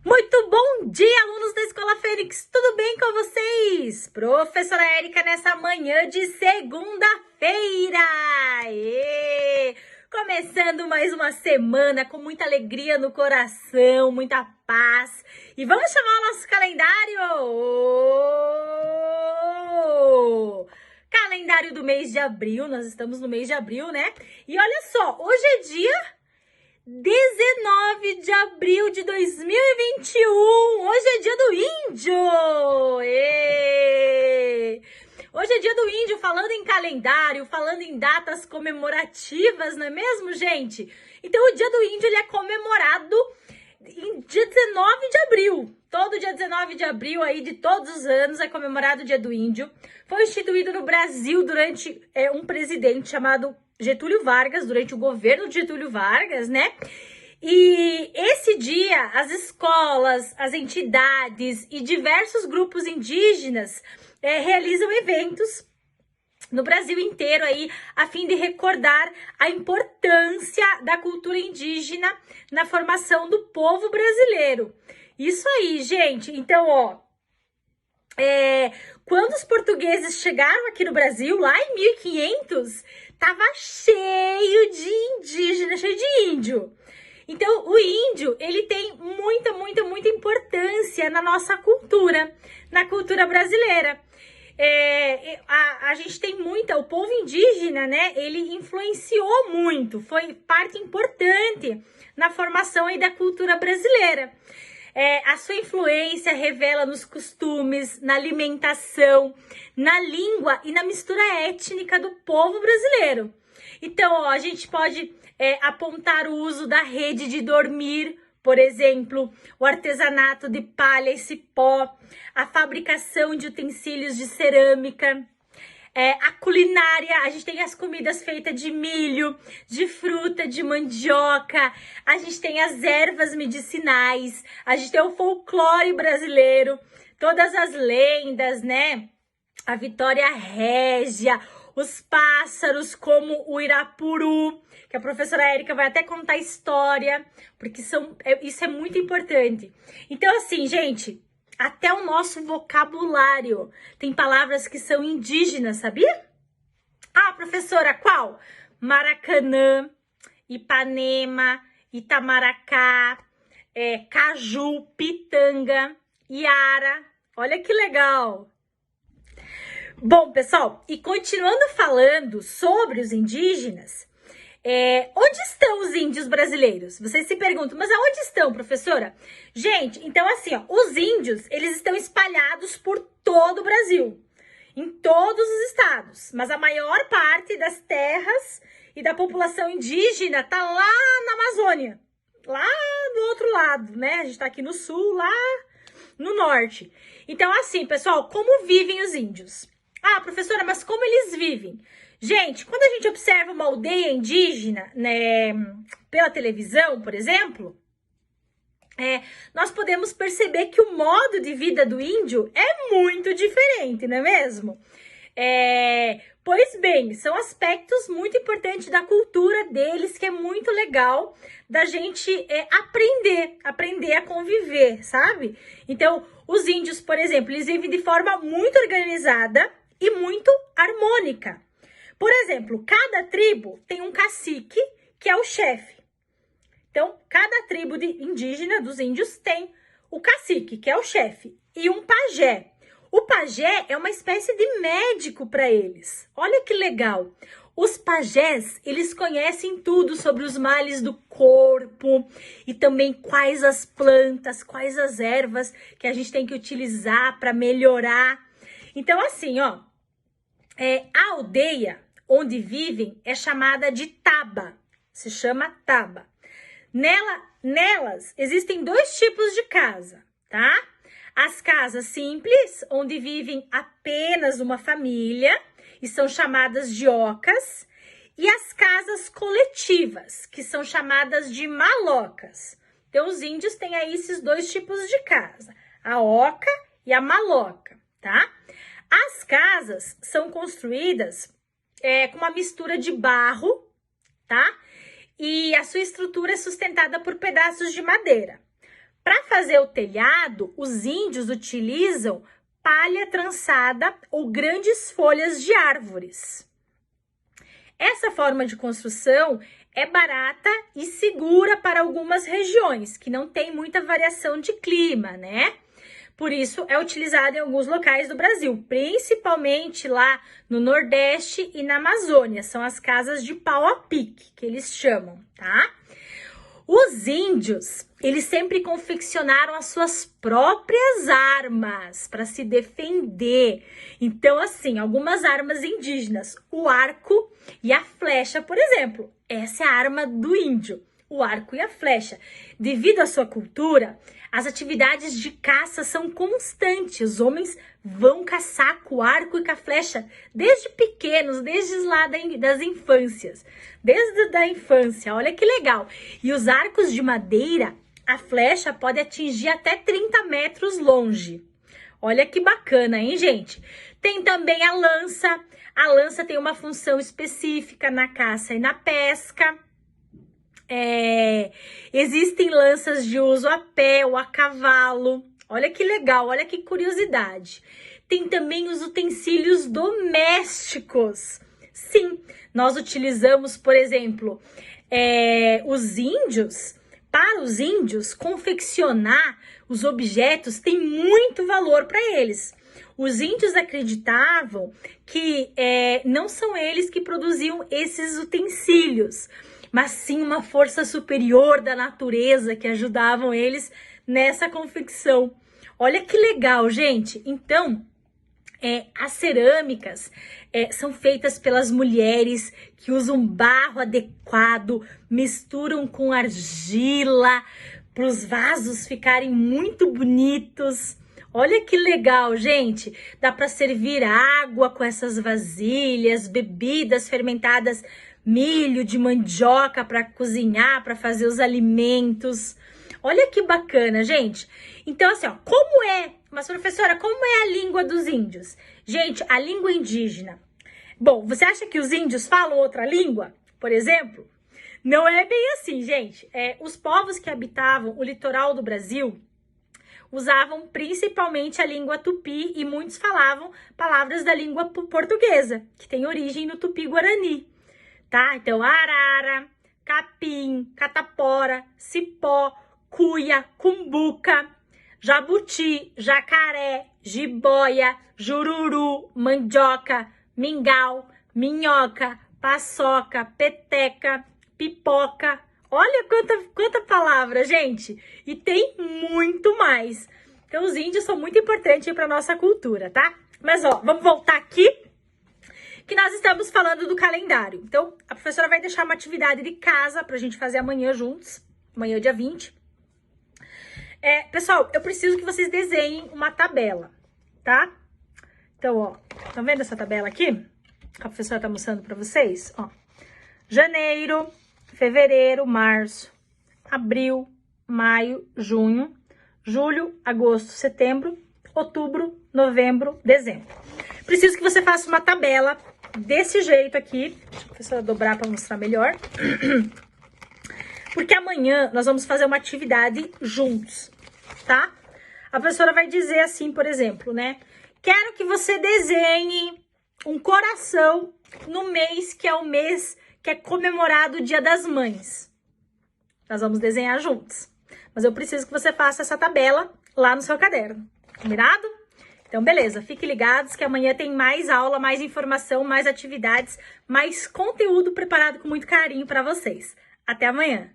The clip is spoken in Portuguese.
Muito bom dia, alunos da Escola Fênix! Tudo bem com vocês? Professora Érica nessa manhã de segunda-feira! Começando mais uma semana com muita alegria no coração, muita paz. E vamos chamar o nosso calendário! Calendário do mês de abril, nós estamos no mês de abril, né? E olha só, hoje é dia 19 de abril de 2021, hoje é dia do índio! Hoje é dia do índio, falando em calendário, falando em datas comemorativas, não é mesmo, gente? Então o dia do índio ele é comemorado em dia 19 de abril. Todo dia 19 de abril aí de todos os anos é comemorado o dia do índio. Foi instituído no Brasil durante um presidente chamado Getúlio Vargas, durante o governo de Getúlio Vargas, né? E esse dia, as escolas, as entidades e diversos grupos indígenas realizam eventos no Brasil inteiro aí, a fim de recordar a importância da cultura indígena na formação do povo brasileiro. Isso aí, gente. Então, ó, quando os portugueses chegaram aqui no Brasil, lá em 1500, tava cheio de indígena, cheio de índio. Então, o índio, ele tem muita importância na nossa cultura, na cultura brasileira. A gente tem o povo indígena, né, ele influenciou muito, foi parte importante na formação aí da cultura brasileira. A sua influência revela nos costumes, na alimentação, na língua e na mistura étnica do povo brasileiro. Então, ó, a gente pode apontar o uso da rede de dormir, por exemplo, o artesanato de palha e cipó, a fabricação de utensílios de cerâmica, a culinária, a gente tem as comidas feitas de milho, de fruta, de mandioca, a gente tem as ervas medicinais, a gente tem o folclore brasileiro, todas as lendas, né? A Vitória Régia, os pássaros como o Irapuru, que a professora Érica vai até contar a história, porque isso é muito importante. Então, assim, gente, até o nosso vocabulário tem palavras que são indígenas, sabia? Ah, professora, qual? Maracanã, Ipanema, Itamaracá, Caju, Pitanga, Iara. Olha que legal! Bom, pessoal, e continuando falando sobre os indígenas, onde estão os índios brasileiros? Vocês se perguntam, mas aonde estão, professora? Gente, então assim, ó, os índios, eles estão espalhados por todo o Brasil, em todos os estados, mas a maior parte das terras e da população indígena tá lá na Amazônia, lá do outro lado, né? A gente tá aqui no sul, lá no norte. Então assim, pessoal, como vivem os índios? Ah, professora, mas como eles vivem? Gente, quando a gente observa uma aldeia indígena, né, pela televisão, por exemplo, nós podemos perceber que o modo de vida do índio é muito diferente, não é mesmo? Pois bem, são aspectos muito importantes da cultura deles, que é muito legal da gente aprender a conviver, sabe? Então, os índios, por exemplo, eles vivem de forma muito organizada e muito harmônica. Por exemplo, cada tribo tem um cacique, que é o chefe. Então, cada tribo indígena dos índios tem o cacique, que é o chefe, e um pajé. O pajé é uma espécie de médico para eles. Olha que legal. Os pajés, eles conhecem tudo sobre os males do corpo e também quais as plantas, quais as ervas que a gente tem que utilizar para melhorar. Então, assim, ó, a aldeia onde vivem é chamada de taba, se chama taba. Nelas existem dois tipos de casa, tá? As casas simples, onde vivem apenas uma família e são chamadas de ocas, e as casas coletivas, que são chamadas de malocas. Então, os índios têm aí esses dois tipos de casa, a oca e a maloca, tá? As casas são construídas com uma mistura de barro, tá? E a sua estrutura é sustentada por pedaços de madeira. Para fazer o telhado, os índios utilizam palha trançada ou grandes folhas de árvores. Essa forma de construção é barata e segura para algumas regiões, que não tem muita variação de clima, né? Por isso, é utilizada em alguns locais do Brasil, principalmente lá no Nordeste e na Amazônia. São as casas de pau a pique, que eles chamam, tá? Os índios, eles sempre confeccionaram as suas próprias armas para se defender. Então, assim, algumas armas indígenas, o arco e a flecha, por exemplo. Essa é a arma do índio, o arco e a flecha. Devido à sua cultura, as atividades de caça são constantes. Os homens vão caçar com o arco e com a flecha desde pequenos, desde lá das infâncias. Desde a infância, olha que legal. E os arcos de madeira, a flecha pode atingir até 30 metros longe. Olha que bacana, hein, gente? Tem também a lança. A lança tem uma função específica na caça e na pesca. Existem lanças de uso a pé ou a cavalo. Olha que legal, olha que curiosidade. Tem também os utensílios domésticos. Sim, nós utilizamos, por exemplo, para os índios, confeccionar os objetos tem muito valor para eles. Os índios acreditavam que não são eles que produziam esses utensílios, mas sim uma força superior da natureza que ajudavam eles nessa confecção. Olha que legal, gente. Então, as cerâmicas são feitas pelas mulheres que usam barro adequado, misturam com argila para os vasos ficarem muito bonitos. Olha que legal, gente. Dá para servir água com essas vasilhas, bebidas fermentadas, milho de mandioca para cozinhar, para fazer os alimentos. Olha que bacana, gente. Então, assim, ó, mas professora, como é a língua dos índios? Gente, a língua indígena. Bom, você acha que os índios falam outra língua, por exemplo? Não é bem assim, gente. Os povos que habitavam o litoral do Brasil usavam principalmente a língua tupi e muitos falavam palavras da língua portuguesa, que tem origem no tupi-guarani, tá? Então, arara, capim, catapora, cipó, cuia, cumbuca, jabuti, jacaré, jiboia, jururu, mandioca, mingau, minhoca, paçoca, peteca, pipoca. Olha quanta palavra, gente! E tem muito mais. Então, os índios são muito importantes para nossa cultura, tá? Mas, ó, vamos voltar aqui, que nós estamos falando do calendário. Então, a professora vai deixar uma atividade de casa pra gente fazer amanhã juntos. Amanhã, dia 20. Pessoal, eu preciso que vocês desenhem uma tabela, tá? Então, ó, estão vendo essa tabela aqui? Que a professora tá mostrando pra vocês? Ó, janeiro, fevereiro, março, abril, maio, junho, julho, agosto, setembro, outubro, novembro, dezembro. Preciso que você faça uma tabela desse jeito aqui. Deixa a professora dobrar para mostrar melhor. Porque amanhã nós vamos fazer uma atividade juntos, tá? A professora vai dizer assim, por exemplo, né? Quero que você desenhe um coração no mês que é o mês que é comemorado o Dia das Mães. Nós vamos desenhar juntos. Mas eu preciso que você faça essa tabela lá no seu caderno. Combinado? Então, beleza. Fiquem ligados que amanhã tem mais aula, mais informação, mais atividades, mais conteúdo preparado com muito carinho para vocês. Até amanhã!